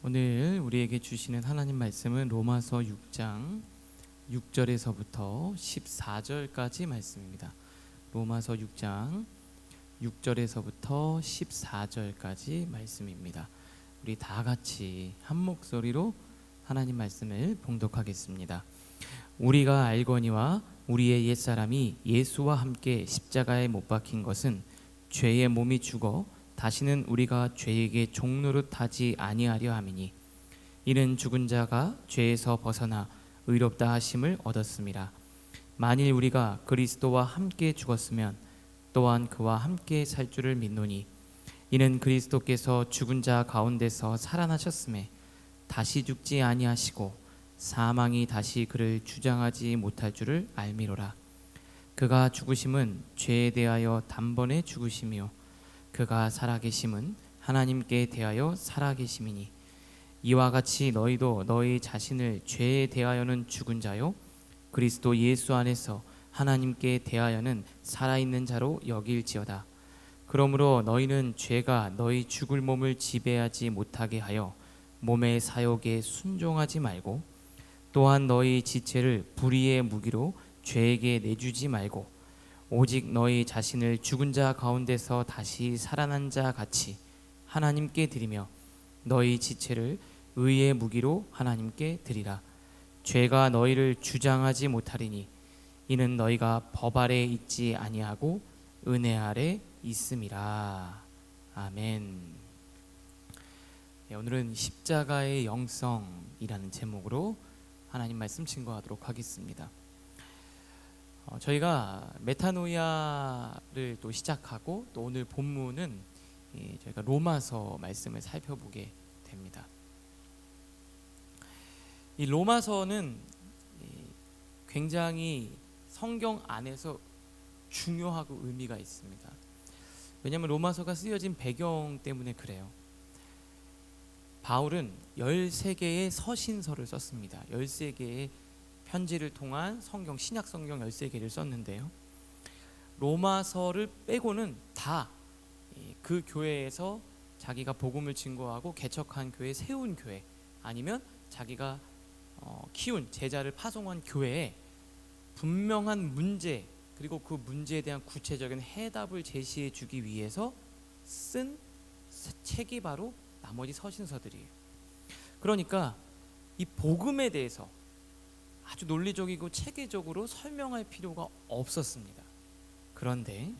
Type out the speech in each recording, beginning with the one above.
오늘 우리에게 주시는 하나님 말씀은 로마서 6장 6절에서부터 14절까지 말씀입니다. 로마서 6장 6절에서부터 14절까지 말씀입니다. 우리 다 같이 한 목소리로 하나님 말씀을 봉독하겠습니다. 우리가 알거니와 우리의 옛사람이 예수와 함께 십자가에 못 박힌 것은 죄의 몸이 죽어 다시는 우리가 죄에게 종노릇하지 아니하려 함이니 이는 죽은 자가 죄에서 벗어나 의롭다 하심을 얻었음이라. 만일 우리가 그리스도와 함께 죽었으면 또한 그와 함께 살 줄을 믿노니 이는 그리스도께서 죽은 자 가운데서 살아나셨음에 다시 죽지 아니하시고 사망이 다시 그를 주장하지 못할 줄을 알미로라. 그가 죽으심은 죄에 대하여 단번에 죽으심이요 그가 살아계심은 하나님께 대하여 살아계심이니 이와 같이 너희도 너희 자신을 죄에 대하여는 죽은 자요 그리스도 예수 안에서 하나님께 대하여는 살아있는 자로 여길지어다. 그러므로 너희는 죄가 너희 죽을 몸을 지배하지 못하게 하여 몸의 사욕에 순종하지 말고 또한 너희 지체를 불의의 무기로 죄에게 내주지 말고 오직 너희 자신을 죽은 자 가운데서 다시 살아난 자 같이 하나님께 드리며 너희 지체를 의의 무기로 하나님께 드리라. 죄가 너희를 주장하지 못하리니 이는 너희가 법 아래 있지 아니하고 은혜 아래 있음이라. 아멘. 오늘은 십자가의 영성이라는 제목으로 하나님 말씀 증거하도록 하겠습니다. 저희가 메타노이아를 또 시작하고 또 오늘 본문은 저희가 로마서 말씀을 살펴보게 됩니다. 이 로마서는 굉장히 성경 안에서 중요하고 의미가 있습니다. 왜냐하면 로마서가 쓰여진 배경 때문에 그래요. 바울은 13개의 서신서를 썼습니다. 13개의 편지를 통한 성경, 신약 성경 13개를 썼는데요. 로마서를 빼고는 다 그 교회에서 자기가 복음을 증거하고 개척한 교회, 세운 교회 아니면 자기가 키운 제자를 파송한 교회에 분명한 문제 그리고 그 문제에 대한 구체적인 해답을 제시해 주기 위해서 쓴 책이 바로 나머지 서신서들이에요. 그러니까 이 복음에 대해서 아주 논리적이고 체계적으로 설명할 필요가 없었습니다. 그런데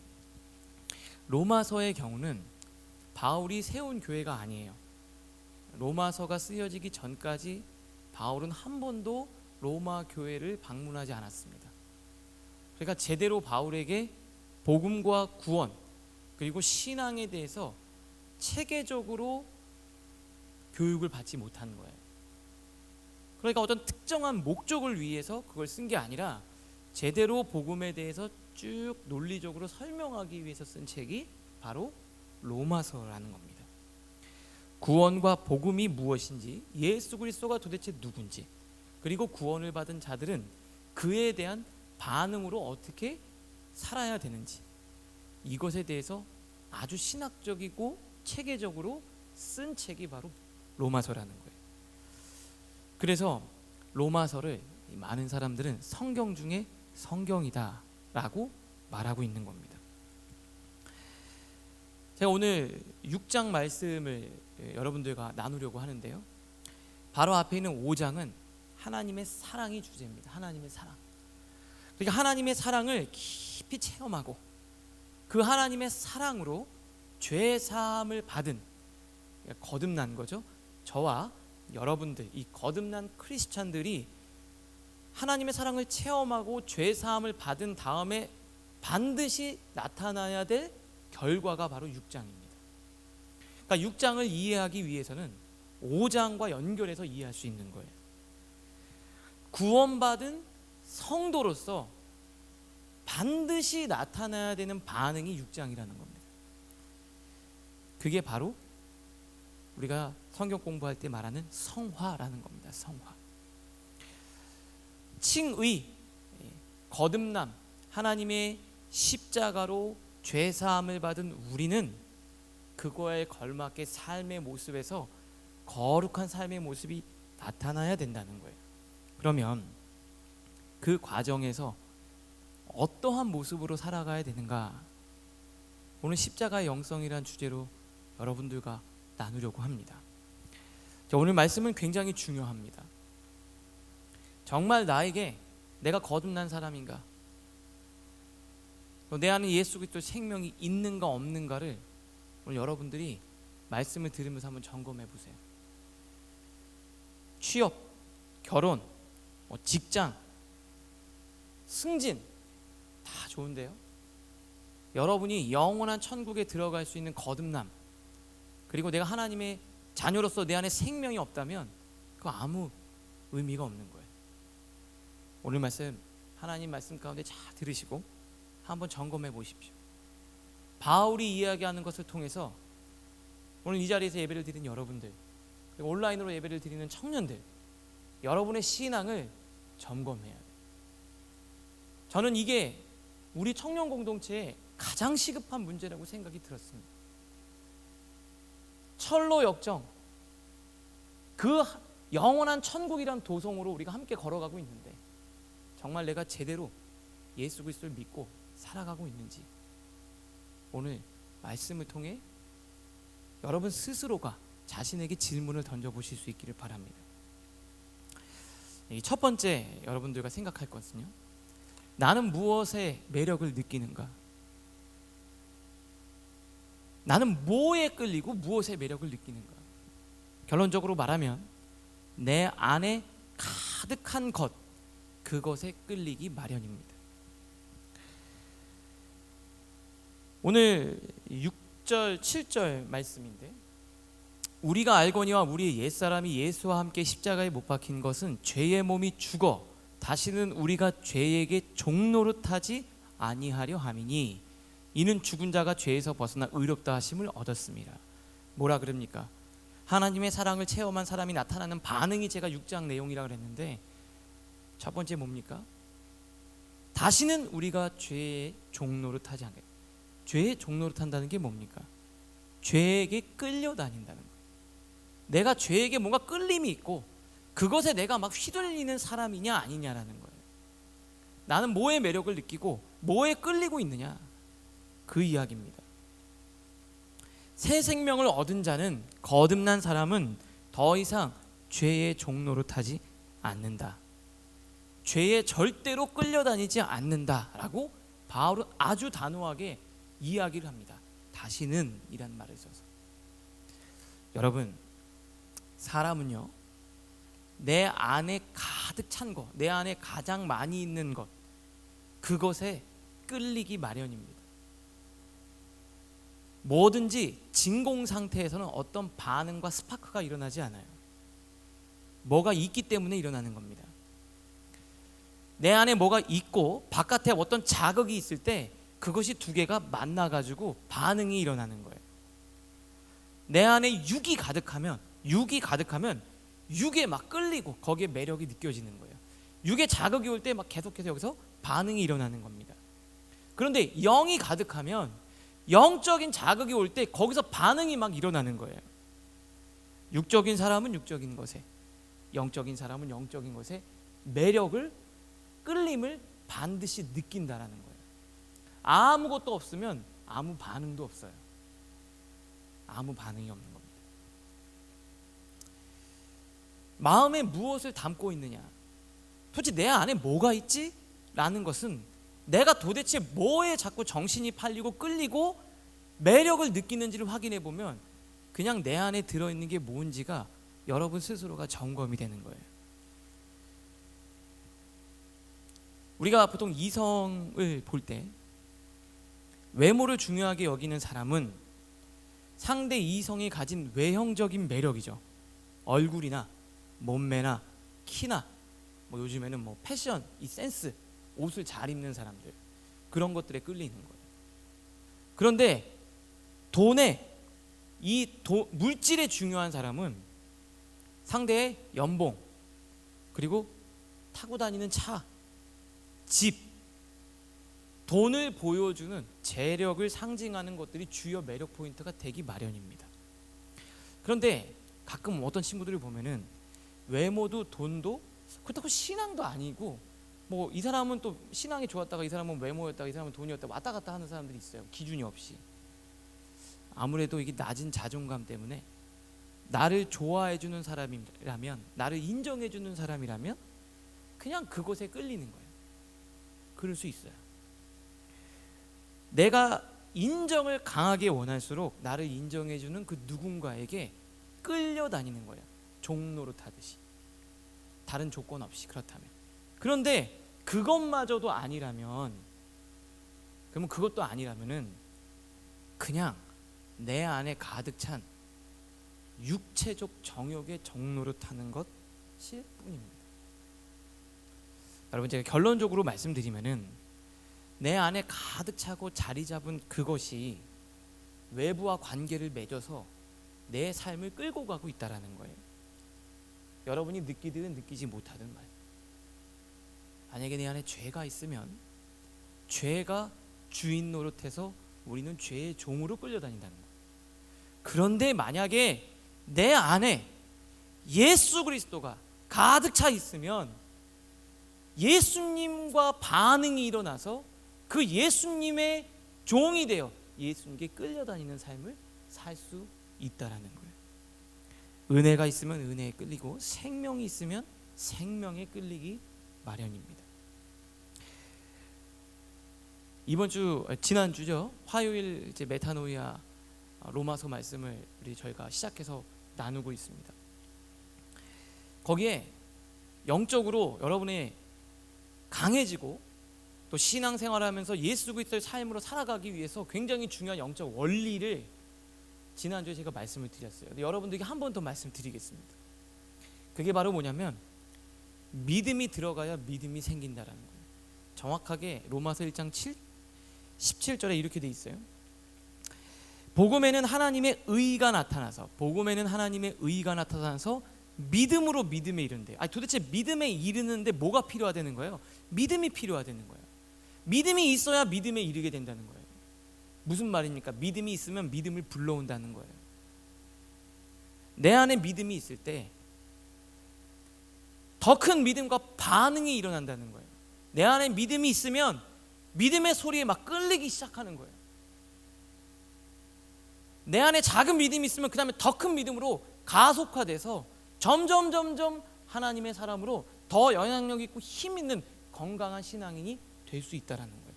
로마서의 경우는 바울이 세운 교회가 아니에요. 로마서가 쓰여지기 전까지 바울은 한 번도 로마 교회를 방문하지 않았습니다. 그러니까 제대로 바울에게 복음과 구원 그리고 신앙에 대해서 체계적으로 교육을 받지 못한 거예요. 그러니까 어떤 특정한 목적을 위해서 그걸 쓴 게 아니라 제대로 복음에 대해서 쭉 논리적으로 설명하기 위해서 쓴 책이 바로 로마서라는 겁니다. 구원과 복음이 무엇인지, 예수 그리스도가 도대체 누군지, 그리고 구원을 받은 자들은 그에 대한 반응으로 어떻게 살아야 되는지, 이것에 대해서 아주 신학적이고 체계적으로 쓴 책이 바로 로마서라는 거예요. 그래서 로마서를 많은 사람들은 성경 중에 성경이다 라고 말하고 있는 겁니다. 제가 오늘 6장 말씀을 여러분들과 나누려고 하는데요, 바로 앞에 있는 5장은 하나님의 사랑이 주제입니다. 하나님의 사랑. 그러니까 하나님의 사랑을 깊이 체험하고 그 하나님의 사랑으로 죄 사함을 받은, 거듭난 거죠. 저와 여러분들, 이 거듭난 크리스찬들이 하나님의 사랑을 체험하고 죄 사함을 받은 다음에 반드시 나타나야 될 결과가 바로 6장입니다. 그러니까 6장을 이해하기 위해서는 5장과 연결해서 이해할 수 있는 거예요. 구원받은 성도로서 반드시 나타나야 되는 반응이 6장이라는 겁니다. 그게 바로 우리가 성경 공부할 때 말하는 성화라는 겁니다. 성화. 칭의, 거듭남, 하나님의 십자가로 죄사함을 받은 우리는 그거에 걸맞게 삶의 모습에서 거룩한 삶의 모습이 나타나야 된다는 거예요. 그러면 그 과정에서 어떠한 모습으로 살아가야 되는가? 오늘 십자가의 영성이란 주제로 여러분들과 나누려고 합니다. 자, 오늘 말씀은 굉장히 중요합니다. 정말 나에게 내가 거듭난 사람인가? 내 안에 예수 그리스도의 생명이 있는가 없는가를 오늘 여러분들이 말씀을 들으면서 한번 점검해 보세요. 취업, 결혼, 직장, 승진 다 좋은데요. 여러분이 영원한 천국에 들어갈 수 있는 거듭남, 그리고 내가 하나님의 자녀로서 내 안에 생명이 없다면 그거 아무 의미가 없는 거예요. 오늘 말씀, 하나님 말씀 가운데 잘 들으시고 한번 점검해 보십시오. 바울이 이야기하는 것을 통해서 오늘 이 자리에서 예배를 드리는 여러분들, 그리고 온라인으로 예배를 드리는 청년들, 여러분의 신앙을 점검해야 돼요. 저는 이게 우리 청년 공동체에 가장 시급한 문제라고 생각이 들었습니다. 철로 역정, 그 영원한 천국이란 도성으로 우리가 함께 걸어가고 있는데 정말 내가 제대로 예수 그리스도를 믿고 살아가고 있는지 오늘 말씀을 통해 여러분 스스로가 자신에게 질문을 던져보실 수 있기를 바랍니다. 첫 번째 여러분들과 생각할 것은요, 나는 무엇의 매력을 느끼는가? 나는 뭐에 끌리고 무엇의 매력을 느끼는가? 결론적으로 말하면 내 안에 가득한 것, 그것에 끌리기 마련입니다. 오늘 6절 7절 말씀인데, 우리가 알거니와 우리의 옛사람이 예수와 함께 십자가에 못 박힌 것은 죄의 몸이 죽어 다시는 우리가 죄에게 종노릇하지 아니하려 함이니 이는 죽은 자가 죄에서 벗어나 의롭다 하심을 얻었습니다. 뭐라 그럽니까? 하나님의 사랑을 체험한 사람이 나타나는 반응이 제가 6장 내용이라고 그랬는데, 첫 번째 뭡니까? 다시는 우리가 죄의 종노릇하지 않게. 죄의 종노릇한다는 게 뭡니까? 죄에게 끌려다닌다는 거예요. 내가 죄에게 뭔가 끌림이 있고 그것에 내가 막 휘둘리는 사람이냐 아니냐라는 거예요. 나는 뭐의 매력을 느끼고 뭐에 끌리고 있느냐, 그 이야기입니다. 새 생명을 얻은 자는, 거듭난 사람은 더 이상 죄의 종노릇하지 않는다. 죄에 절대로 끌려다니지 않는다라고 바울은 아주 단호하게 이야기를 합니다. 다시는 이란 말을 써서. 여러분, 사람은요, 내 안에 가득 찬 것, 내 안에 가장 많이 있는 것, 그것에 끌리기 마련입니다. 뭐든지 진공 상태에서는 어떤 반응과 스파크가 일어나지 않아요. 뭐가 있기 때문에 일어나는 겁니다. 내 안에 뭐가 있고 바깥에 어떤 자극이 있을 때 그것이 두 개가 만나가지고 반응이 일어나는 거예요. 내 안에 육이 가득하면 육에 막 끌리고 거기에 매력이 느껴지는 거예요. 육에 자극이 올 때 막 계속해서 여기서 반응이 일어나는 겁니다. 그런데 영이 가득하면 영적인 자극이 올 때 거기서 반응이 막 일어나는 거예요. 육적인 사람은 육적인 것에, 영적인 사람은 영적인 것에 매력을, 끌림을 반드시 느낀다라는 거예요. 아무것도 없으면 아무 반응도 없어요. 아무 반응이 없는 겁니다. 마음에 무엇을 담고 있느냐, 도대체 내 안에 뭐가 있지? 라는 것은 내가 도대체 뭐에 자꾸 정신이 팔리고 끌리고 매력을 느끼는지를 확인해 보면 그냥 내 안에 들어있는 게 뭔지가 여러분 스스로가 점검이 되는 거예요. 우리가 보통 이성을 볼 때 외모를 중요하게 여기는 사람은 상대 이성이 가진 외형적인 매력이죠. 얼굴이나 몸매나 키나 뭐 요즘에는 뭐 패션, 이 센스, 옷을 잘 입는 사람들, 그런 것들에 끌리는 거예요. 그런데 물질에 중요한 사람은 상대의 연봉, 그리고 타고 다니는 차, 집, 돈을 보여주는 재력을 상징하는 것들이 주요 매력 포인트가 되기 마련입니다. 그런데 가끔 어떤 친구들을 보면은 외모도 돈도 그렇다고 신앙도 아니고 뭐 이 사람은 또 신앙이 좋았다가 이 사람은 외모였다가 이 사람은 돈이었다가 왔다 갔다 하는 사람들이 있어요. 기준이 없이. 아무래도 이게 낮은 자존감 때문에 나를 좋아해 주는 사람이라면, 나를 인정해 주는 사람이라면 그냥 그곳에 끌리는 거예요. 그럴 수 있어요. 내가 인정을 강하게 원할수록 나를 인정해 주는 그 누군가에게 끌려다니는 거예요. 종로로 타듯이. 다른 조건 없이. 그렇다면. 그런데 그것마저도 아니라면, 그러면 그것도 아니라면은 그냥 내 안에 가득 찬 육체적 정욕의 정로를 타는 것일 뿐입니다. 여러분, 제가 결론적으로 말씀드리면은 내 안에 가득 차고 자리 잡은 그것이 외부와 관계를 맺어서 내 삶을 끌고 가고 있다라는 거예요. 여러분이 느끼든 느끼지 못하든 말. 만약에 내 안에 죄가 있으면 죄가 주인 노릇해서 우리는 죄의 종으로 끌려다닌다는 거예요. 그런데 만약에 내 안에 예수 그리스도가 가득 차 있으면 예수님과 반응이 일어나서 그 예수님의 종이 되어 예수님께 끌려다니는 삶을 살 수 있다라는 거예요. 은혜가 있으면 은혜에 끌리고 생명이 있으면 생명에 끌리기 마련입니다. 이번 주, 지난주죠, 화요일 이제 메타노이아 로마서 말씀을 저희가 시작해서 나누고 있습니다. 거기에 영적으로 여러분의 강해지고 또 신앙생활하면서 예수 그리스도의 삶으로 살아가기 위해서 굉장히 중요한 영적 원리를 지난주에 제가 말씀을 드렸어요. 여러분들에게 한 번 더 말씀드리겠습니다. 그게 바로 뭐냐면 믿음이 들어가야 믿음이 생긴다라는 거예요. 정확하게 로마서 1장 17절에 이렇게 돼 있어요. 복음에는 하나님의 의가 나타나서, 복음에는 하나님의 의가 나타나서 믿음으로 믿음에 이른대요. 아니, 도대체 믿음에 이르는데 뭐가 필요하다는 거예요? 믿음이 필요하다는 거예요. 믿음이 있어야 믿음에 이르게 된다는 거예요. 무슨 말입니까? 믿음이 있으면 믿음을 불러온다는 거예요. 내 안에 믿음이 있을 때 더 큰 믿음과 반응이 일어난다는 거예요. 내 안에 믿음이 있으면 믿음의 소리에 막 끌리기 시작하는 거예요. 내 안에 작은 믿음이 있으면 그 다음에 더 큰 믿음으로 가속화돼서 점점 하나님의 사람으로 더 영향력 있고 힘 있는 건강한 신앙인이 될 수 있다라는 거예요.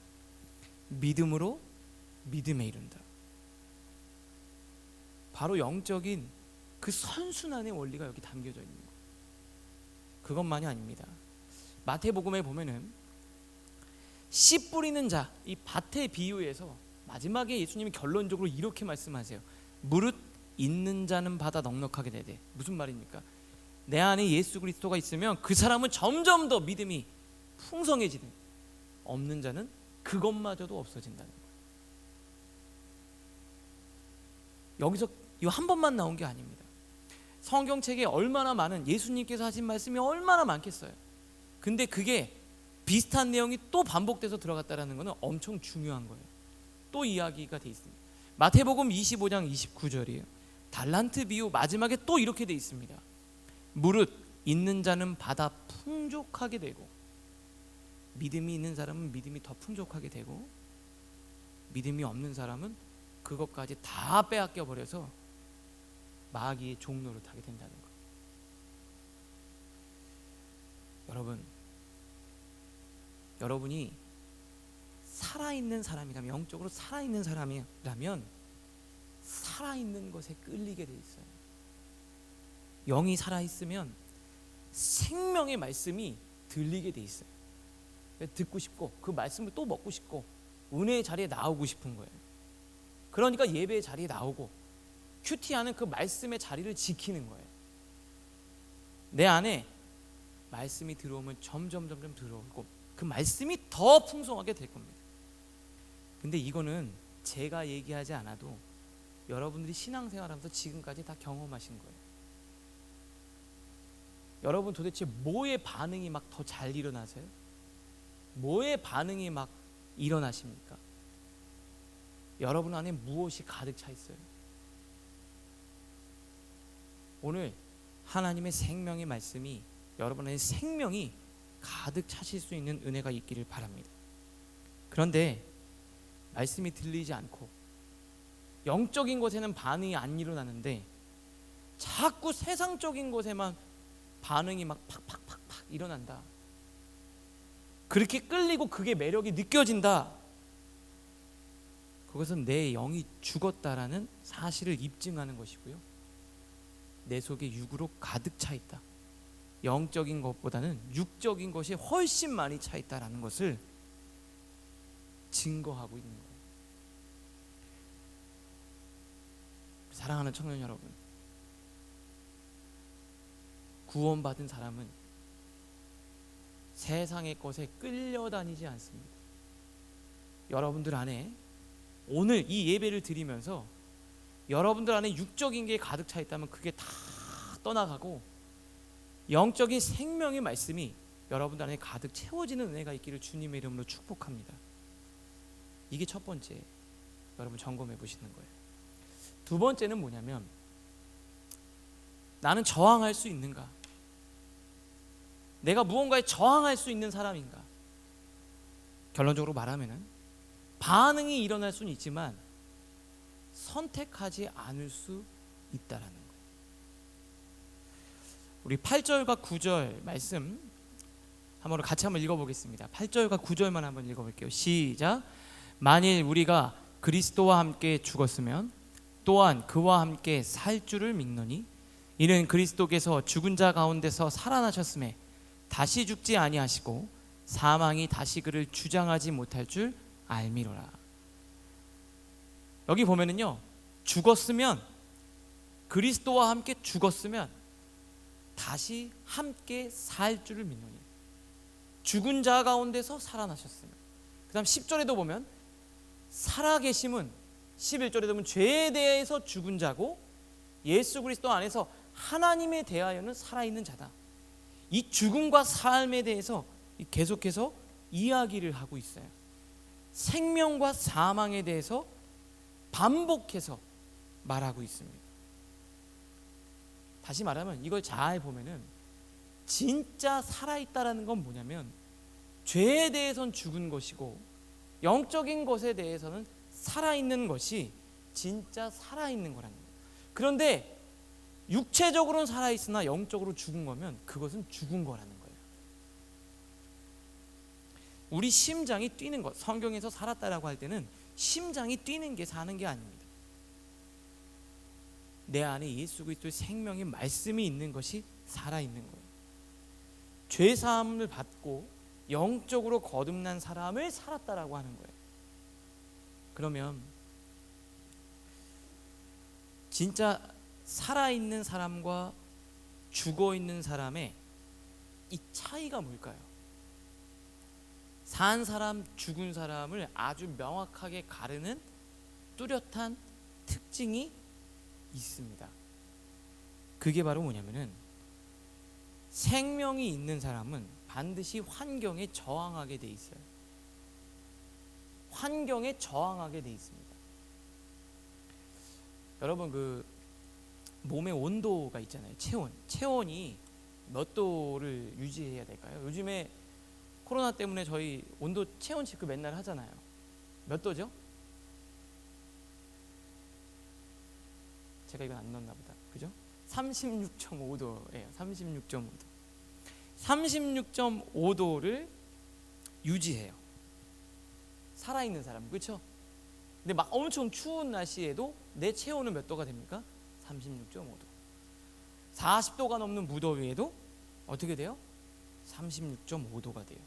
믿음으로 믿음에 이른다. 바로 영적인 그 선순환의 원리가 여기 담겨져 있는 거예요. 그것만이 아닙니다. 마태복음에 보면은 씨 뿌리는 자, 이 밭의 비유에서 마지막에 예수님이 결론적으로 이렇게 말씀하세요. 무릇 있는 자는 받아 넉넉하게 되되. 무슨 말입니까? 내 안에 예수 그리스도가 있으면 그 사람은 점점 더 믿음이 풍성해지는, 없는 자는 그것마저도 없어진다는 거예요. 여기서 이거 한 번만 나온 게 아닙니다. 성경책에 얼마나 많은, 예수님께서 하신 말씀이 얼마나 많겠어요. 근데 그게 비슷한 내용이 또 반복돼서 들어갔다는 것은 엄청 중요한 거예요. 또 이야기가 돼 있습니다. 마태복음 25장 29절이에요. 달란트 비유 마지막에 또 이렇게 돼 있습니다. 무릇 있는 자는 받아 풍족하게 되고, 믿음이 있는 사람은 믿음이 더 풍족하게 되고, 믿음이 없는 사람은 그것까지 다 빼앗겨 버려서 마귀의 종로를 타게 된다는 거예요. 여러분이 살아있는 사람이라면, 영적으로 살아있는 사람이라면 살아있는 것에 끌리게 돼 있어요. 영이 살아있으면 생명의 말씀이 들리게 돼 있어요. 듣고 싶고 그 말씀을 또 먹고 싶고 은혜의 자리에 나오고 싶은 거예요. 그러니까 예배의 자리에 나오고 큐티하는 그 말씀의 자리를 지키는 거예요. 내 안에 말씀이 들어오면 점점 들어오고 그 말씀이 더 풍성하게 될 겁니다. 근데 이거는 제가 얘기하지 않아도 여러분들이 신앙생활하면서 지금까지 다 경험하신 거예요. 여러분 도대체 뭐의 반응이 막 더 잘 일어나세요? 뭐의 반응이 막 일어나십니까? 여러분 안에 무엇이 가득 차 있어요? 오늘 하나님의 생명의 말씀이 여러분의 생명이 가득 차실 수 있는 은혜가 있기를 바랍니다. 그런데 말씀이 들리지 않고 영적인 것에는 반응이 안 일어나는데 자꾸 세상적인 것에만 반응이 막 팍팍팍팍 일어난다. 그렇게 끌리고 그게 매력이 느껴진다. 그것은 내 영이 죽었다라는 사실을 입증하는 것이고요. 내 속에 육으로 가득 차 있다. 영적인 것보다는 육적인 것이 훨씬 많이 차 있다라는 것을 증거하고 있는 거예요. 사랑하는 청년 여러분, 구원받은 사람은 세상의 것에 끌려다니지 않습니다. 여러분들 안에 오늘 이 예배를 드리면서 여러분들 안에 육적인 게 가득 차 있다면 그게 다 떠나가고 영적인 생명의 말씀이 여러분들 안에 가득 채워지는 은혜가 있기를 주님의 이름으로 축복합니다. 이게 첫 번째, 여러분 점검해 보시는 거예요. 두 번째는 뭐냐면, 나는 저항할 수 있는가? 내가 무언가에 저항할 수 있는 사람인가? 결론적으로 말하면은 반응이 일어날 수는 있지만 선택하지 않을 수 있다라는 거예요. 우리 8절과 9절 말씀 같이 한번 읽어보겠습니다. 8절과 9절만 한번 읽어볼게요. 시작. 만일 우리가 그리스도와 함께 죽었으면 또한 그와 함께 살 줄을 믿노니 이는 그리스도께서 죽은 자 가운데서 살아나셨음에 다시 죽지 아니하시고 사망이 다시 그를 주장하지 못할 줄 알미로라. 여기 보면은요, 죽었으면, 그리스도와 함께 죽었으면 다시 함께 살 줄을 믿노니, 죽은 자 가운데서 살아나셨으면. 그 다음 10절에도 보면 살아계심은, 11절에 보면 죄에 대해서 죽은 자고 예수 그리스도 안에서 하나님에 대하여는 살아있는 자다. 이 죽음과 삶에 대해서 계속해서 이야기를 하고 있어요. 생명과 사망에 대해서 반복해서 말하고 있습니다. 다시 말하면 이걸 잘 보면은 진짜 살아있다라는 건 뭐냐면 죄에 대해서는 죽은 것이고 영적인 것에 대해서는 살아있는 것이 진짜 살아있는 거라는 거예요. 그런데 육체적으로는 살아있으나 영적으로 죽은 거면 그것은 죽은 거라는 거예요. 우리 심장이 뛰는 것, 성경에서 살았다라고 할 때는 심장이 뛰는 게 사는 게 아닙니다. 내 안에 예수 그리스도의 생명의 말씀이 있는 것이 살아있는 거예요. 죄사함을 받고 영적으로 거듭난 사람을 살았다라고 하는 거예요. 그러면 진짜 살아있는 사람과 죽어있는 사람의 이 차이가 뭘까요? 산 사람, 죽은 사람을 아주 명확하게 가르는 뚜렷한 특징이 있습니다. 그게 바로 뭐냐면은 생명이 있는 사람은 반드시 환경에 저항하게 돼 있어요. 환경에 저항하게 돼 있습니다. 여러분, 그 몸의 온도가 있잖아요. 체온이 몇 도를 유지해야 될까요? 요즘에 코로나 때문에 저희 온도 체온 체크 맨날 하잖아요. 몇 도죠? 제가 이건 안 넣었나 보다. 그죠? 36.5도예요. 36.5도. 36.5도를 유지해요. 살아있는 사람, 그렇죠? 근데 막 엄청 추운 날씨에도 내 체온은 몇 도가 됩니까? 36.5도. 40도가 넘는 무더위에도 어떻게 돼요? 36.5도가 돼요.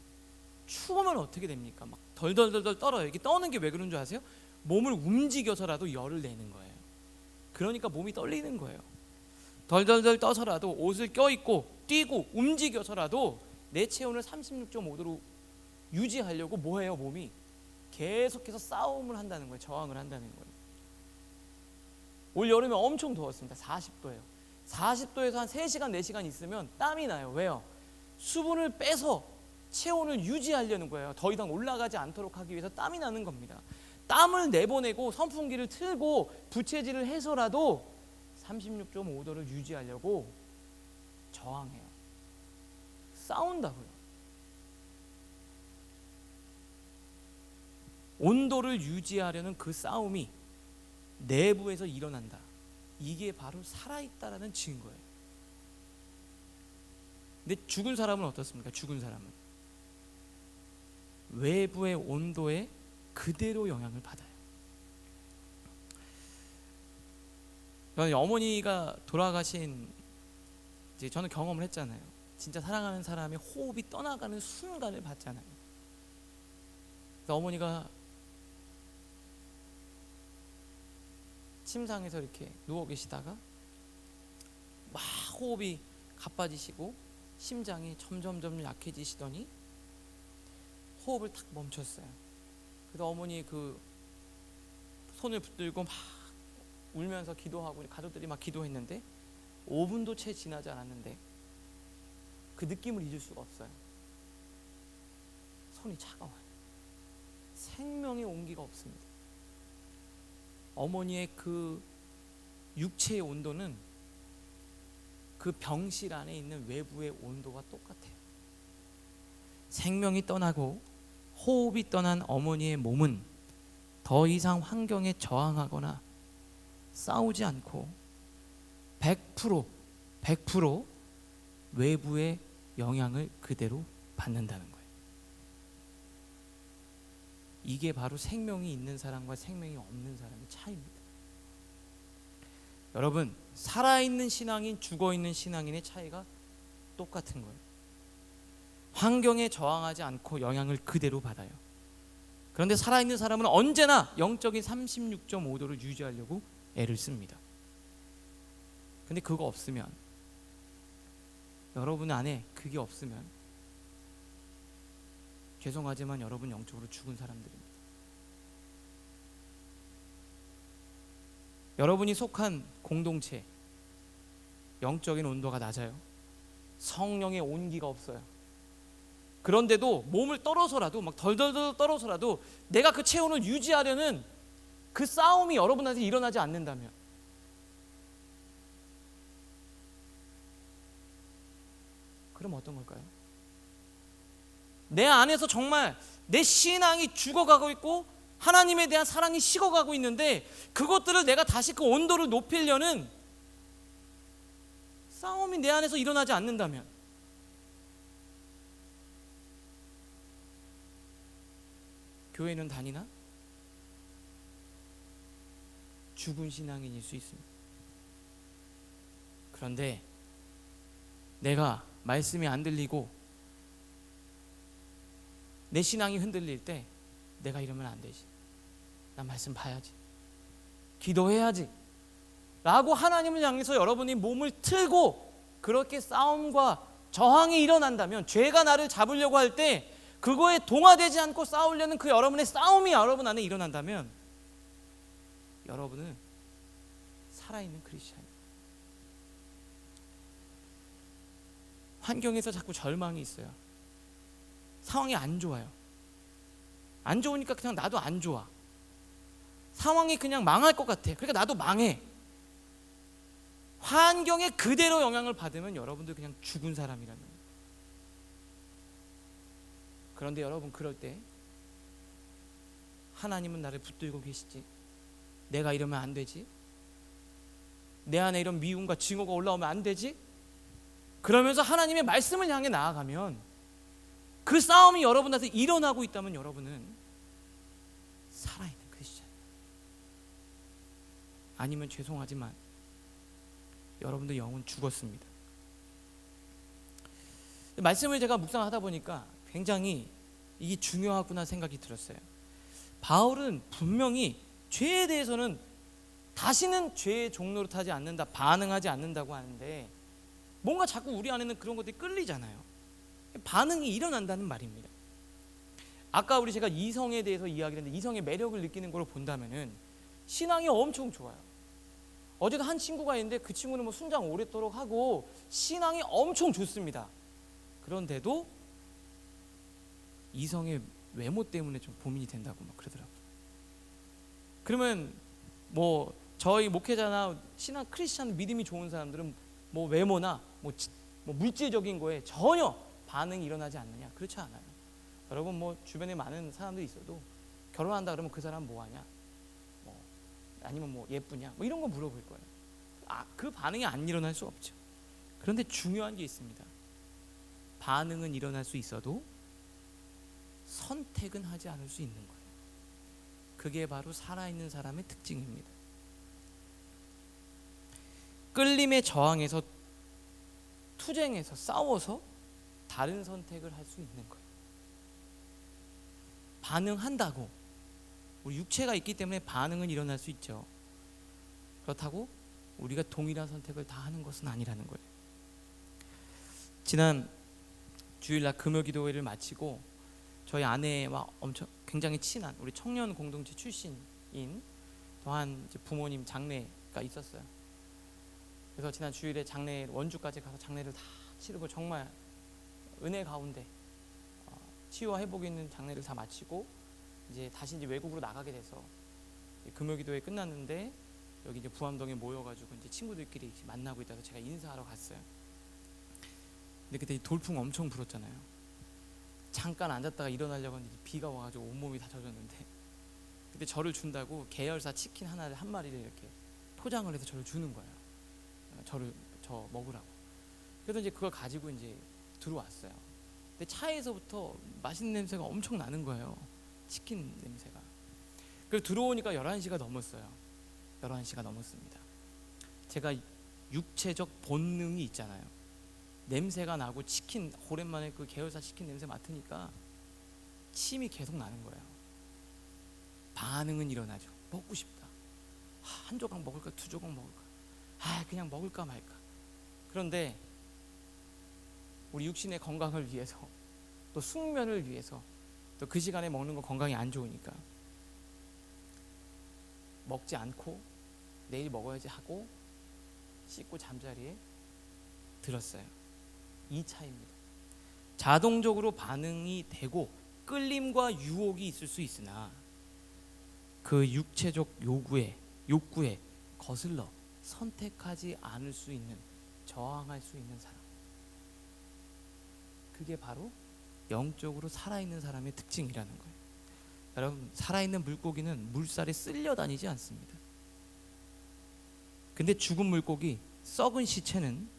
추우면 어떻게 됩니까? 막 덜덜덜 떨어요. 이게 떠는 게 왜 그런 줄 아세요? 몸을 움직여서라도 열을 내는 거예요. 그러니까 몸이 떨리는 거예요. 덜덜덜 떠서라도 옷을 껴입고 뛰고 움직여서라도 내 체온을 36.5도로 유지하려고 뭐해요? 몸이 계속해서 싸움을 한다는 거예요. 저항을 한다는 거예요. 올 여름에 엄청 더웠습니다. 40도예요. 40도에서 한 3시간 4시간 있으면 땀이 나요. 왜요? 수분을 빼서 체온을 유지하려는 거예요. 더 이상 올라가지 않도록 하기 위해서 땀이 나는 겁니다. 땀을 내보내고 선풍기를 틀고 부채질을 해서라도 36.5도를 유지하려고 저항해요. 싸운다고요. 온도를 유지하려는 그 싸움이 내부에서 일어난다. 이게 바로 살아있다라는 증거예요. 근데 죽은 사람은 어떻습니까? 죽은 사람은 외부의 온도에 그대로 영향을 받아요. 저는 어머니가 돌아가신 이제 저는 경험을 했잖아요. 진짜 사랑하는 사람의 호흡이 떠나가는 순간을 봤잖아요. 그래서 어머니가 침상에서 이렇게 누워 계시다가 막 호흡이 가빠지시고 심장이 점점 약해지시더니 호흡을 탁 멈췄어요. 그래서 어머니 그 손을 붙들고 막 울면서 기도하고 가족들이 막 기도했는데 5분도 채 지나지 않았는데 그 느낌을 잊을 수가 없어요. 손이 차가워요. 생명의 온기가 없습니다. 어머니의 그 육체의 온도는 그 병실 안에 있는 외부의 온도와 똑같아요. 생명이 떠나고 호흡이 떠난 어머니의 몸은 더 이상 환경에 저항하거나 싸우지 않고 100% 외부의 영향을 그대로 받는다는 거예요. 이게 바로 생명이 있는 사람과 생명이 없는 사람의 차이입니다. 여러분, 살아있는 신앙인, 죽어있는 신앙인의 차이가 똑같은 거예요. 환경에 저항하지 않고 영향을 그대로 받아요. 그런데 살아있는 사람은 언제나 영적인 36.5도를 유지하려고 애를 씁니다. 근데 그거 없으면, 여러분 안에 그게 없으면 죄송하지만 여러분 영적으로 죽은 사람들입니다. 여러분이 속한 공동체 영적인 온도가 낮아요. 성령의 온기가 없어요. 그런데도 몸을 떨어서라도 막 덜덜덜 떨어서라도 내가 그 체온을 유지하려는 그 싸움이 여러분한테 일어나지 않는다면, 그럼 어떤 걸까요? 내 안에서 정말 내 신앙이 죽어가고 있고 하나님에 대한 사랑이 식어가고 있는데 그것들을 내가 다시 그 온도를 높이려는 싸움이 내 안에서 일어나지 않는다면, 교회는 다니나? 죽은 신앙인일 수 있습니다. 그런데 내가 말씀이 안 들리고 내 신앙이 흔들릴 때 내가 이러면 안 되지. 나 말씀 봐야지. 기도해야지. 라고 하나님을 향해서 여러분이 몸을 틀고 그렇게 싸움과 저항이 일어난다면, 죄가 나를 잡으려고 할 때 그거에 동화되지 않고 싸우려는 그 여러분의 싸움이 여러분 안에 일어난다면 여러분은 살아있는 크리스찬입니다. 환경에서 자꾸 절망이 있어요. 상황이 안 좋아요. 안 좋으니까 그냥 나도 안 좋아. 상황이 그냥 망할 것 같아. 그러니까 나도 망해. 환경에 그대로 영향을 받으면 여러분들 그냥 죽은 사람이라는 거예요. 그런데 여러분, 그럴 때 하나님은 나를 붙들고 계시지. 내가 이러면 안 되지. 내 안에 이런 미움과 증오가 올라오면 안 되지. 그러면서 하나님의 말씀을 향해 나아가면 그 싸움이 여러분한테 일어나고 있다면 여러분은 살아있는 크리스찬. 아니면 죄송하지만 여러분들 영은 죽었습니다. 말씀을 제가 묵상하다 보니까 굉장히 이게 중요하구나 생각이 들었어요. 바울은 분명히 죄에 대해서는 다시는 죄의 종로로 타지 않는다, 반응하지 않는다고 하는데 뭔가 자꾸 우리 안에는 그런 것들이 끌리잖아요. 반응이 일어난다는 말입니다. 아까 제가 이성에 대해서 이야기를 했는데, 이성의 매력을 느끼는 걸 본다면은 신앙이 엄청 좋아요. 어제도 한 친구가 있는데 그 친구는 뭐 순장 오랫도록 하고 신앙이 엄청 좋습니다. 그런데도 이성의 외모 때문에 좀 고민이 된다고 막 그러더라고요. 그러면 뭐 저희 목회자나 신앙 크리스찬 믿음이 좋은 사람들은 뭐 외모나 뭐 물질적인 거에 전혀 반응이 일어나지 않느냐? 그렇지 않아요. 여러분 뭐 주변에 많은 사람들이 있어도 결혼한다 그러면 그 사람 뭐 하냐? 뭐 아니면 뭐 예쁘냐? 뭐 이런 거 물어볼 거예요. 그 반응이 안 일어날 수 없죠. 그런데 중요한 게 있습니다. 반응은 일어날 수 있어도 선택은 하지 않을 수 있는 거예요. 그게 바로 살아있는 사람의 특징입니다. 끌림에 저항해서 투쟁해서 싸워서 다른 선택을 할 수 있는 거예요. 반응한다고 우리 육체가 있기 때문에 반응은 일어날 수 있죠. 그렇다고 우리가 동일한 선택을 다 하는 것은 아니라는 거예요. 지난 주일날 금요기도회를 마치고 저희 아내와 엄청 굉장히 친한 우리 청년 공동체 출신인 또한 부모님 장례가 있었어요. 그래서 지난 주일에 장례 원주까지 가서 장례를 다 치르고 정말 은혜 가운데 치유와 회복이 있는 장례를 다 마치고 이제 다시 외국으로 나가게 돼서 금요기도회 끝났는데 여기 이제 부암동에 모여가지고 이제 친구들끼리 만나고 있다가 제가 인사하러 갔어요. 근데 그때 돌풍 엄청 불었잖아요. 잠깐 앉았다가 일어나려고 했는데 비가 와가지고 온몸이 다 젖었는데 그때 저를 준다고 계열사 치킨 한 마리를 이렇게 포장을 해서 저를 주는 거예요. 저 먹으라고. 그래서 이제 그걸 가지고 이제 들어왔어요. 근데 차에서부터 맛있는 냄새가 엄청 나는 거예요. 치킨 냄새가. 그래서 들어오니까 11시가 넘었어요. 11시가 넘었습니다. 제가 육체적 본능이 있잖아요. 냄새가 나고 치킨 오랜만에 그 계열사 치킨 냄새 맡으니까 침이 계속 나는 거예요. 반응은 일어나죠. 먹고 싶다. 한 조각 먹을까, 두 조각 먹을까. 그냥 먹을까 말까. 그런데 우리 육신의 건강을 위해서 또 숙면을 위해서 또 그 시간에 먹는 거 건강이 안 좋으니까 먹지 않고 내일 먹어야지 하고 씻고 잠자리에 들었어요. 이 차이입니다. 자동적으로 반응이 되고 끌림과 유혹이 있을 수 있으나 그 육체적 욕구에 거슬러 선택하지 않을 수 있는, 저항할 수 있는 사람, 그게 바로 영적으로 살아있는 사람의 특징이라는 거예요. 여러분, 살아있는 물고기는 물살에 쓸려 다니지 않습니다. 근데 죽은 물고기, 썩은 시체는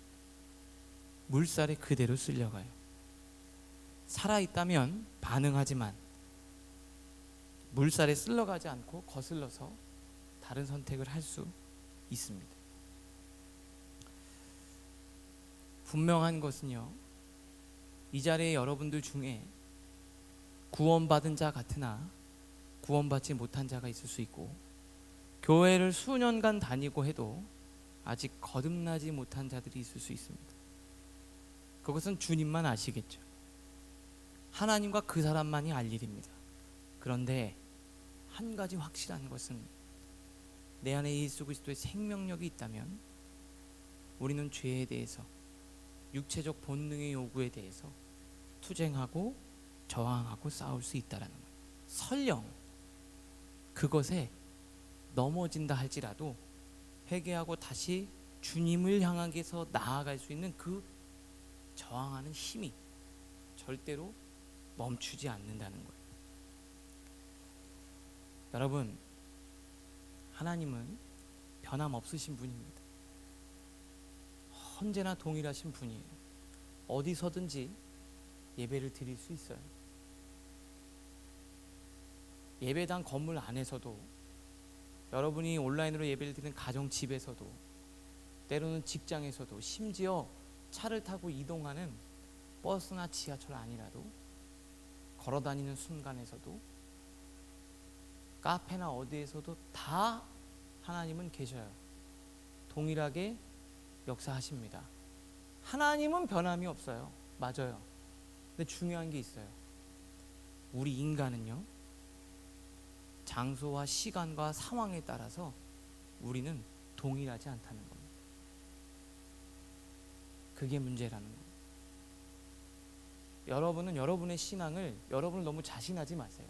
물살에 그대로 쓸려가요. 살아있다면 반응하지만 물살에 쓸려가지 않고 거슬러서 다른 선택을 할 수 있습니다. 분명한 것은요, 이 자리에 여러분들 중에 구원받은 자 같으나 구원받지 못한 자가 있을 수 있고, 교회를 수년간 다니고 해도 아직 거듭나지 못한 자들이 있을 수 있습니다. 그것은 주님만 아시겠죠. 하나님과 그 사람만이 알 일입니다. 그런데 한 가지 확실한 것은 내 안에 예수 그리스도의 생명력이 있다면 우리는 죄에 대해서, 육체적 본능의 요구에 대해서 투쟁하고 저항하고 싸울 수 있다는 거예요. 설령 그것에 넘어진다 할지라도 회개하고 다시 주님을 향해서 나아갈 수 있는 그 저항하는 힘이 절대로 멈추지 않는다는 거예요. 여러분, 하나님은 변함없으신 분입니다. 언제나 동일하신 분이에요. 어디서든지 예배를 드릴 수 있어요. 예배당 건물 안에서도, 여러분이 온라인으로 예배를 드리는 가정 집에서도, 때로는 직장에서도, 심지어 차를 타고 이동하는 버스나 지하철 아니라도 걸어다니는 순간에서도, 카페나 어디에서도 다 하나님은 계셔요. 동일하게 역사하십니다. 하나님은 변함이 없어요. 맞아요. 근데 중요한 게 있어요. 우리 인간은요, 장소와 시간과 상황에 따라서 우리는 동일하지 않다는 겁니다. 그게 문제라는 거예요. 여러분은 여러분의 신앙을, 여러분을 너무 자신하지 마세요.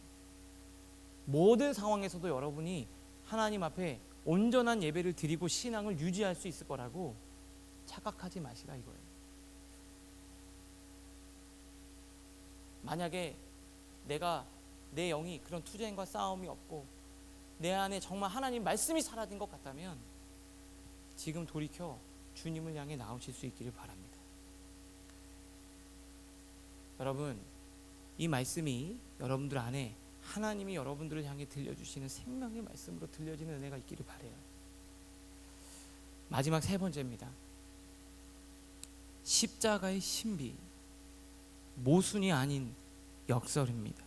모든 상황에서도 여러분이 하나님 앞에 온전한 예배를 드리고 신앙을 유지할 수 있을 거라고 착각하지 마시라 이거예요. 만약에 내 영이 그런 투쟁과 싸움이 없고 내 안에 정말 하나님 말씀이 사라진 것 같다면 지금 돌이켜 주님을 향해 나오실 수 있기를 바랍니다. 여러분, 이 말씀이 여러분들 안에 하나님이 여러분들을 향해 들려주시는 생명의 말씀으로 들려지는 은혜가 있기를 바라요. 마지막 세 번째입니다. 십자가의 신비, 모순이 아닌 역설입니다.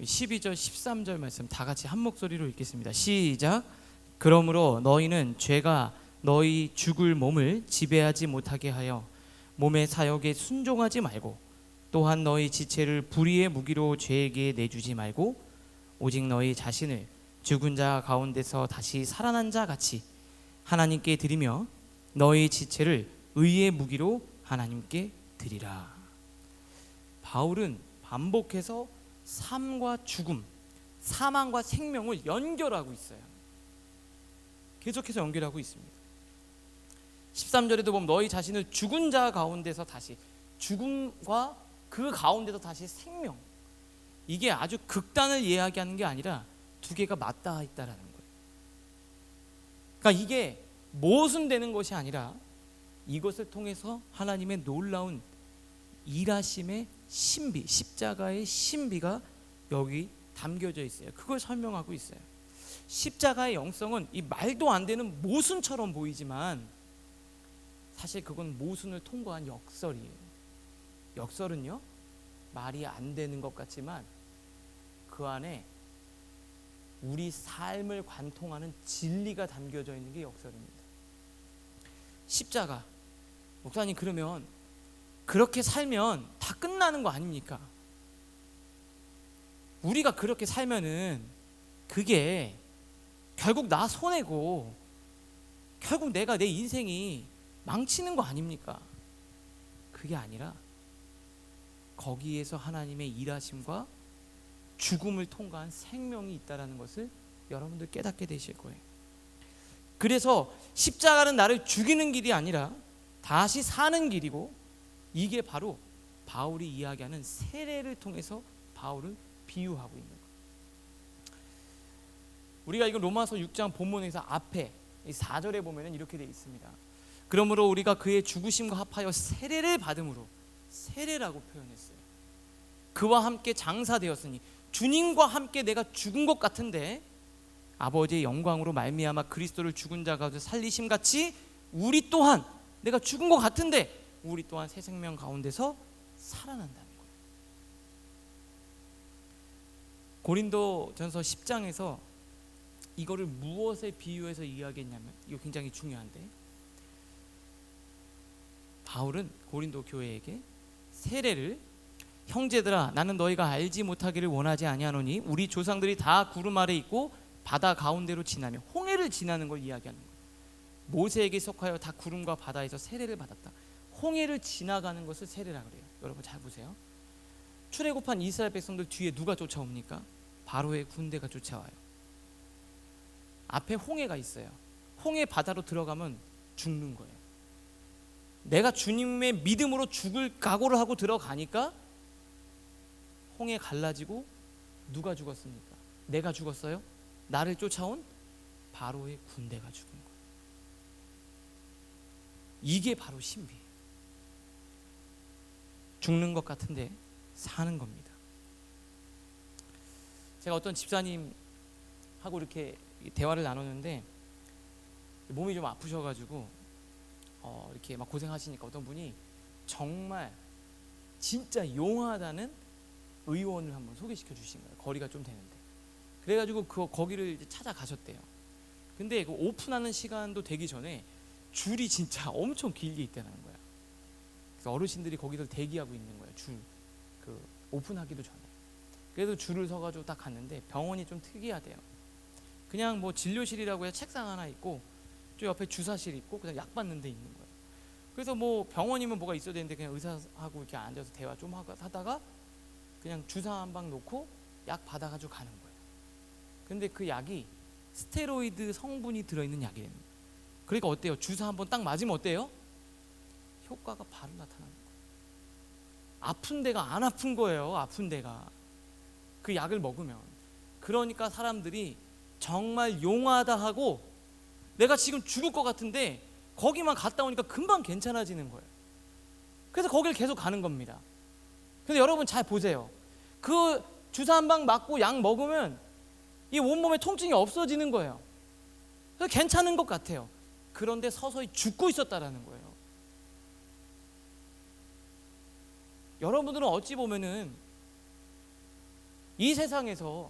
12절 13절 말씀 다 같이 한 목소리로 읽겠습니다. 시작. 그러므로 너희는 죄가 너희 죽을 몸을 지배하지 못하게 하여 몸의 사역에 순종하지 말고 또한 너희 지체를 불의의 무기로 죄에게 내주지 말고 오직 너희 자신을 죽은 자 가운데서 다시 살아난 자 같이 하나님께 드리며 너희 지체를 의의 무기로 하나님께 드리라. 바울은 반복해서 삶과 죽음, 사망과 생명을 연결하고 있어요. 계속해서 연결하고 있습니다. 13절에도 보면 너희 자신을 죽은 자 가운데서 다시, 죽음과 그 가운데서 다시 생명, 이게 아주 극단을 이야기하는 게 아니라 두 개가 맞닿아 있다라는 거예요. 그러니까 이게 모순되는 것이 아니라 이것을 통해서 하나님의 놀라운 일하심의 신비, 십자가의 신비가 여기 담겨져 있어요. 그걸 설명하고 있어요. 십자가의 영성은 이 말도 안 되는 모순처럼 보이지만 사실 그건 모순을 통과한 역설이에요. 역설은요, 말이 안 되는 것 같지만 그 안에 우리 삶을 관통하는 진리가 담겨져 있는 게 역설입니다. 십자가, 목사님 그러면 그렇게 살면 다 끝나는 거 아닙니까? 우리가 그렇게 살면은 그게 결국 나 손해고 결국 내가 내 인생이 망치는 거 아닙니까? 그게 아니라 거기에서 하나님의 일하심과 죽음을 통과한 생명이 있다는 것을 여러분들 깨닫게 되실 거예요. 그래서 십자가는 나를 죽이는 길이 아니라 다시 사는 길이고, 이게 바로 바울이 이야기하는 세례를 통해서 바울은 비유하고 있는 거예요. 우리가 이거 로마서 6장 본문에서 앞에 4절에 보면 이렇게 되어 있습니다. 그러므로 우리가 그의 죽으심과 합하여 세례를 받음으로, 세례라고 표현했어요. 그와 함께 장사되었으니, 주님과 함께 내가 죽은 것 같은데 아버지의 영광으로 말미암아 그리스도를 죽은 자 가운데 살리심 같이 우리 또한, 내가 죽은 것 같은데 우리 또한 새 생명 가운데서 살아난다는 거예요. 고린도전서 10장에서 이거를 무엇에 비유해서 이야기했냐면, 이거 굉장히 중요한데, 바울은 고린도 교회에게 세례를, 형제들아 나는 너희가 알지 못하기를 원하지 아니하노니 우리 조상들이 다 구름 아래 있고 바다 가운데로 지나며, 홍해를 지나는 걸 이야기하는 거예요. 모세에게 속하여 다 구름과 바다에서 세례를 받았다. 홍해를 지나가는 것을 세례라 그래요. 여러분 잘 보세요. 출애굽한 이스라엘 백성들 뒤에 누가 쫓아옵니까? 바로의 군대가 쫓아와요. 앞에 홍해가 있어요. 홍해 바다로 들어가면 죽는 거예요. 내가 주님의 믿음으로 죽을 각오를 하고 들어가니까 홍해 갈라지고 누가 죽었습니까? 내가 죽었어요? 나를 쫓아온 바로의 군대가 죽은 거예요. 이게 바로 신비예요. 죽는 것 같은데 사는 겁니다. 제가 어떤 집사님하고 이렇게 대화를 나누는데 몸이 좀 아프셔가지고 이렇게 막 고생하시니까 어떤 분이 정말 진짜 용하다는 의원을 한번 소개시켜 주신 거예요. 거리가 좀 되는데. 그래가지고 거기를 이제 찾아가셨대요. 근데 그 오픈하는 시간도 되기 전에 줄이 진짜 엄청 길게 있다는 거야. 그래서 어르신들이 거기서 대기하고 있는 거예요. 그 오픈하기도 전에. 그래서 줄을 서가지고 딱 갔는데 병원이 좀 특이하대요. 그냥 뭐 진료실이라고 해서 책상 하나 있고 저 옆에 주사실 있고 그냥 약 받는 데 있는 거예요. 그래서 뭐 병원이면 뭐가 있어야 되는데 그냥 의사하고 이렇게 앉아서 대화 좀 하다가 그냥 주사 한 방 놓고 약 받아가지고 가는 거예요. 근데 그 약이 스테로이드 성분이 들어있는 약이에요. 그러니까 어때요? 주사 한번 딱 맞으면 어때요? 효과가 바로 나타나는 거예요. 아픈 데가 안 아픈 거예요. 아픈 데가 그 약을 먹으면. 그러니까 사람들이 정말 용하다 하고 내가 지금 죽을 것 같은데 거기만 갔다 오니까 금방 괜찮아지는 거예요. 그래서 거길 계속 가는 겁니다. 근데 여러분 잘 보세요. 그 주사 한 방 맞고 약 먹으면 이 온몸의 통증이 없어지는 거예요. 그래서 괜찮은 것 같아요. 그런데 서서히 죽고 있었다라는 거예요. 여러분들은 어찌 보면은 이 세상에서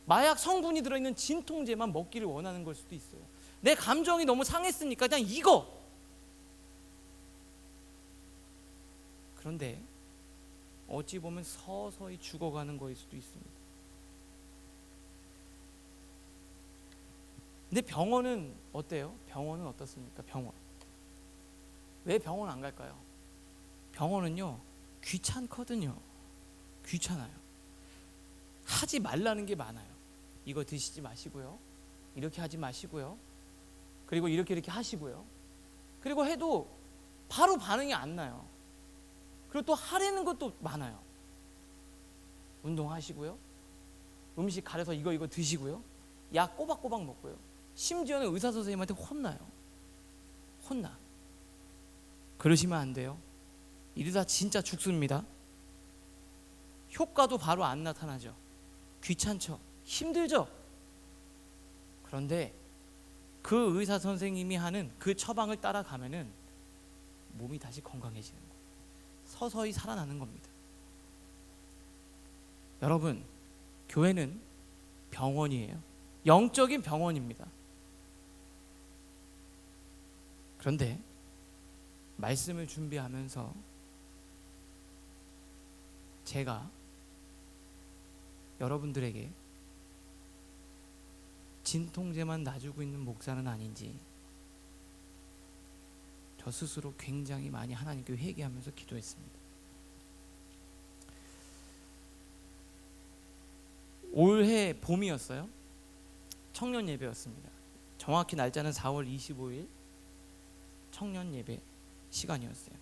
마약 성분이 들어있는 진통제만 먹기를 원하는 걸 수도 있어요. 내 감정이 너무 상했으니까 그냥 이거. 그런데 어찌 보면 서서히 죽어가는 거일 수도 있습니다. 근데 병원은 어때요? 병원은 어떻습니까? 병원. 왜 병원 안 갈까요? 병원은요, 귀찮거든요. 귀찮아요. 하지 말라는 게 많아요. 이거 드시지 마시고요. 이렇게 하지 마시고요. 그리고 이렇게 하시고요. 그리고 해도 바로 반응이 안 나요. 그리고 또 하라는 것도 많아요. 운동하시고요. 음식 가려서 이거 드시고요. 약 꼬박꼬박 먹고요. 심지어는 의사 선생님한테 혼나요. 혼나. 그러시면 안 돼요. 이러다 진짜 죽습니다. 효과도 바로 안 나타나죠. 귀찮죠. 힘들죠. 그런데 그 의사 선생님이 하는 그 처방을 따라가면은 몸이 다시 건강해지는 거예요. 서서히 살아나는 겁니다. 여러분, 교회는 병원이에요. 영적인 병원입니다. 그런데 말씀을 준비하면서 제가 여러분들에게 진통제만 놔주고 있는 목사는 아닌지 저 스스로 굉장히 많이 하나님께 회개하면서 기도했습니다. 올해 봄이었어요. 청년 예배였습니다. 정확히 날짜는 4월 25일 청년 예배 시간이었어요.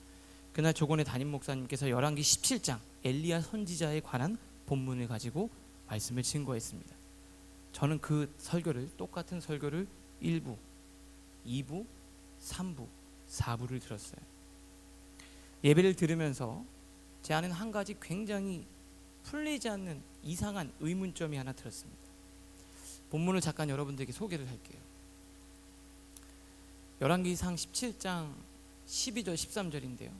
그날 조곤의 담임 목사님께서 열왕기 17장 엘리야 선지자에 관한 본문을 가지고 말씀을 증거했습니다. 저는 그 설교를, 똑같은 설교를 1부, 2부, 3부, 4부를 들었어요. 예배를 들으면서 제 안에는 한 가지 굉장히 풀리지 않는 이상한 의문점이 하나 들었습니다. 본문을 잠깐 여러분들에게 소개를 할게요. 열왕기상 17장 12절 13절인데요.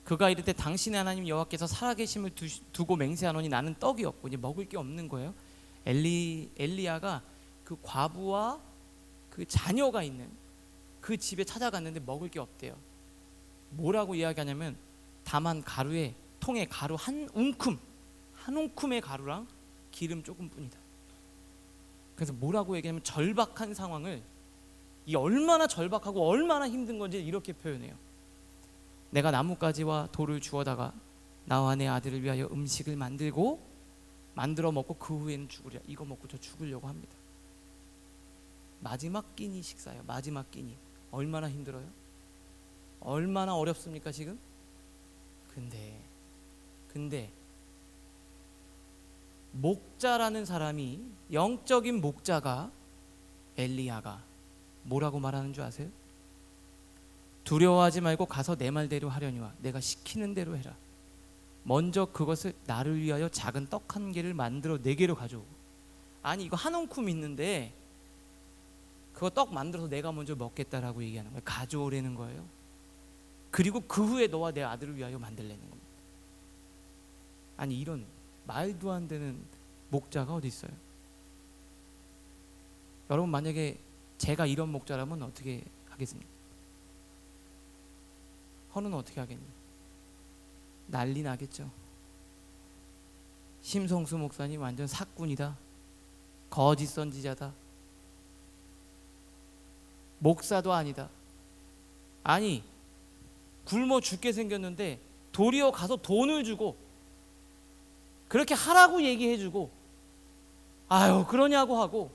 그가 이르되 당신의 하나님 여호와께서 살아계심을 두고 맹세하노니 나는 떡이 없고 이제 먹을 게 없는 거예요. 엘리야가 그 과부와 그 자녀가 있는 그 집에 찾아갔는데 먹을 게 없대요. 뭐라고 이야기하냐면 다만 가루에 통에 가루 한 움큼의 가루랑 기름 조금뿐이다. 그래서 뭐라고 얘기하면 절박한 상황을, 이 얼마나 절박하고 얼마나 힘든 건지 이렇게 표현해요. 내가 나뭇가지와 돌을 주워다가 나와 내 아들을 위하여 음식을 만들어 먹고 그 후에는 죽으리라. 이거 먹고 저 죽으려고 합니다. 마지막 끼니 식사예요. 마지막 끼니. 얼마나 힘들어요? 얼마나 어렵습니까 지금? 근데 목자라는 사람이, 영적인 목자가, 엘리야가 뭐라고 말하는 줄 아세요? 두려워하지 말고 가서 내 말대로 하려니와 내가 시키는 대로 해라. 먼저 그것을 나를 위하여 작은 떡 한 개를 만들어 내게로 가져오고. 아니 이거 한 움큼 있는데 그거 떡 만들어서 내가 먼저 먹겠다라고 얘기하는 거예요. 가져오라는 거예요. 그리고 그 후에 너와 내 아들을 위하여 만들라는 겁니다. 아니 이런 말도 안 되는 목자가 어디 있어요? 여러분 만약에 제가 이런 목자라면 어떻게 하겠습니까? 허는 어떻게 하겠니? 난리 나겠죠. 심성수 목사님 완전 사꾼이다, 거짓 선지자다, 목사도 아니다. 아니 굶어 죽게 생겼는데 도리어 가서 돈을 주고 그렇게 하라고 얘기해주고 아유 그러냐고 하고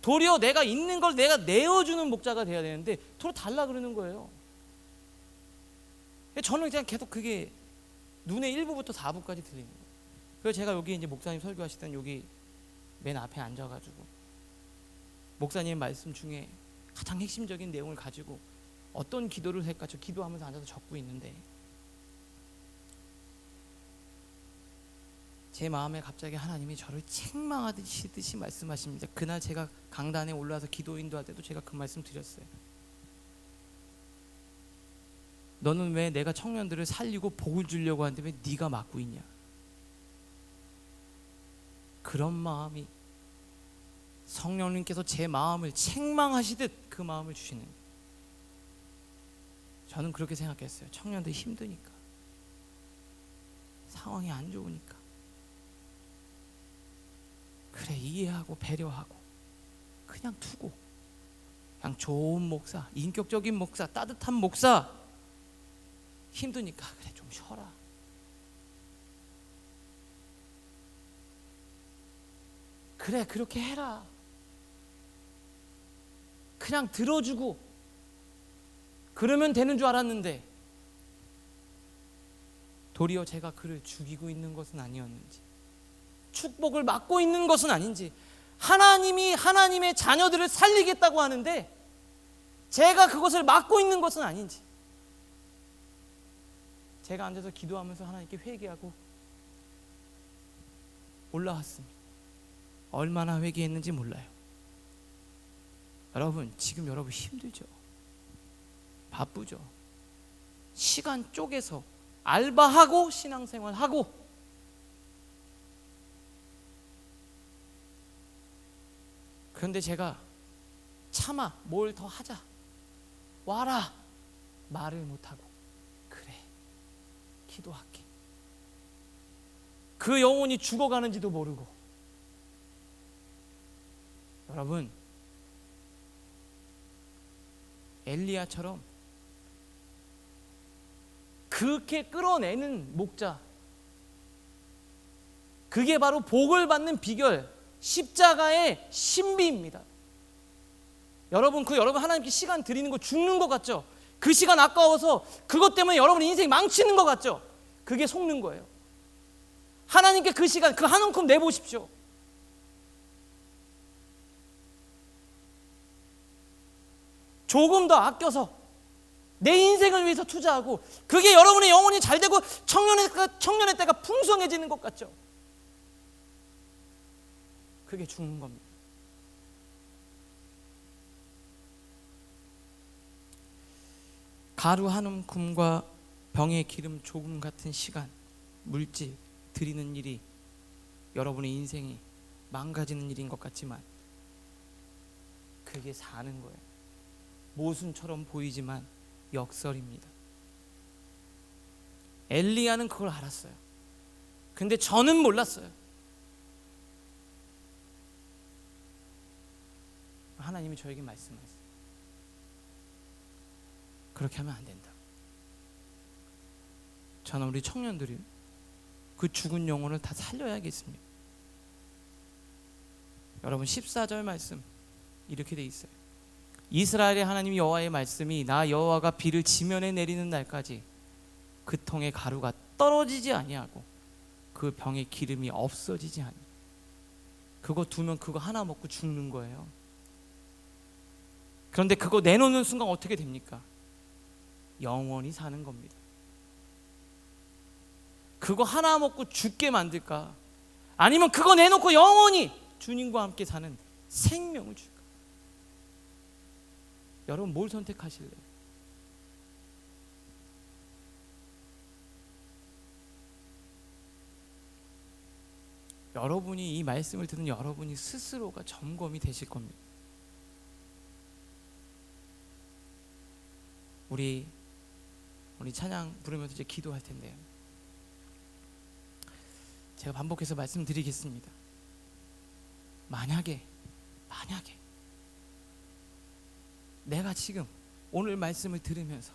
도리어 내가 있는 걸 내가 내어주는 목자가 돼야 되는데 도리어 달라 그러는 거예요. 저는 그냥 계속 그게 눈에 1부부터 4부까지 들리는 거예요. 그래서 제가 여기 이제 목사님 설교하시던 여기 맨 앞에 앉아가지고 목사님 말씀 중에 가장 핵심적인 내용을 가지고 어떤 기도를 할까 저 기도하면서 앉아서 적고 있는데 제 마음에 갑자기 하나님이 저를 책망하시듯이 말씀하십니다. 그날 제가 강단에 올라와서 기도 인도할 때도 제가 그 말씀 드렸어요. 너는 왜 내가 청년들을 살리고 복을 주려고 하는데 왜 네가 맡고 있냐? 그런 마음이 성령님께서 제 마음을 책망하시듯 그 마음을 주시는 거예요. 저는 그렇게 생각했어요. 청년들이 힘드니까, 상황이 안 좋으니까, 그래 이해하고 배려하고 그냥 두고 그냥 좋은 목사, 인격적인 목사, 따뜻한 목사, 힘드니까 그래 좀 쉬어라. 그래 그렇게 해라. 그냥 들어주고 그러면 되는 줄 알았는데 도리어 제가 그를 죽이고 있는 것은 아니었는지, 축복을 막고 있는 것은 아닌지, 하나님이 하나님의 자녀들을 살리겠다고 하는데 제가 그것을 막고 있는 것은 아닌지, 제가 앉아서 기도하면서 하나님께 회개하고 올라왔습니다. 얼마나 회개했는지 몰라요. 여러분 지금 여러분 힘들죠? 바쁘죠? 시간 쪼개서 알바하고 신앙생활하고 그런데 제가 차마 뭘 더 하자 와라 말을 못하고 그래 기도할게. 그 영혼이 죽어가는지도 모르고. 여러분 엘리야처럼 그렇게 끌어내는 목자, 그게 바로 복을 받는 비결, 십자가의 신비입니다. 여러분 여러분 하나님께 시간 드리는 거 죽는 것 같죠? 그 시간 아까워서 그것 때문에 여러분 인생 망치는 것 같죠? 그게 속는 거예요. 하나님께 그 시간 그 한 움큼 내보십시오. 조금 더 아껴서 내 인생을 위해서 투자하고 그게 여러분의 영혼이 잘 되고 청년의 때가 풍성해지는 것 같죠? 그게 죽는 겁니다. 가루 한 움큼과 병의 기름 조금 같은 시간, 물질 드리는 일이 여러분의 인생이 망가지는 일인 것 같지만 그게 사는 거예요. 모순처럼 보이지만 역설입니다. 엘리야는 그걸 알았어요. 근데 저는 몰랐어요. 하나님이 저에게 말씀하셨어요. 그렇게 하면 안 된다. 저는 우리 청년들이 그 죽은 영혼을 다 살려야겠습니다. 여러분 14절 말씀 이렇게 돼 있어요. 이스라엘의 하나님 여호와의 말씀이 나 여호와가 비를 지면에 내리는 날까지 그 통에 가루가 떨어지지 아니하고 그 병에 기름이 없어지지 아니. 그거 두면 그거 하나 먹고 죽는 거예요. 그런데 그거 내놓는 순간 어떻게 됩니까? 영원히 사는 겁니다. 그거 하나 먹고 죽게 만들까? 아니면 그거 내놓고 영원히 주님과 함께 사는 생명을 줄까? 여러분 뭘 선택하실래요? 여러분이 이 말씀을 듣는 여러분이 스스로가 점검이 되실 겁니다. 우리 찬양 부르면서 이제 기도할 텐데요. 제가 반복해서 말씀드리겠습니다. 만약에 내가 지금 오늘 말씀을 들으면서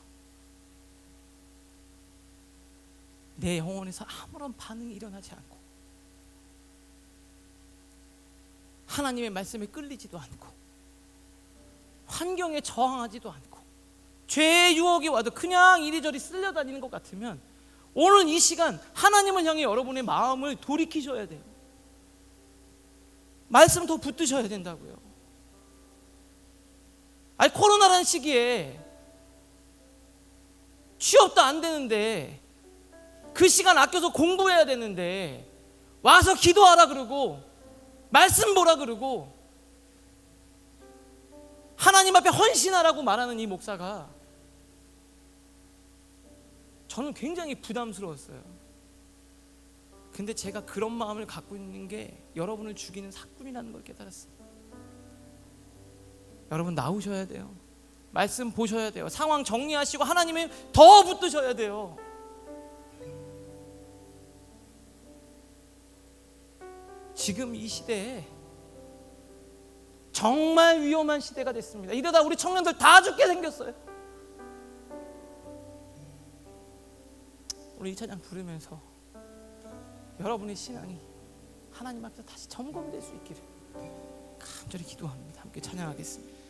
내 영혼에서 아무런 반응이 일어나지 않고 하나님의 말씀에 끌리지도 않고 환경에 저항하지도 않고 죄의 유혹이 와도 그냥 이리저리 쓸려다니는 것 같으면 오늘 이 시간 하나님을 향해 여러분의 마음을 돌이키셔야 돼요. 말씀 더 붙드셔야 된다고요. 아니, 코로나라는 시기에 취업도 안 되는데 그 시간 아껴서 공부해야 되는데 와서 기도하라 그러고 말씀 보라 그러고 하나님 앞에 헌신하라고 말하는 이 목사가 저는 굉장히 부담스러웠어요. 근데 제가 그런 마음을 갖고 있는 게 여러분을 죽이는 사꾼이라는 걸 깨달았어요. 여러분 나오셔야 돼요. 말씀 보셔야 돼요. 상황 정리하시고 하나님에 더 붙드셔야 돼요. 지금 이 시대에 정말 위험한 시대가 됐습니다. 이러다 우리 청년들 다 죽게 생겼어요. 우리 이 찬양 부르면서 여러분의 신앙이 하나님 앞에서 다시 점검될 수 있기를 간절히 기도합니다. 함께 찬양하겠습니다.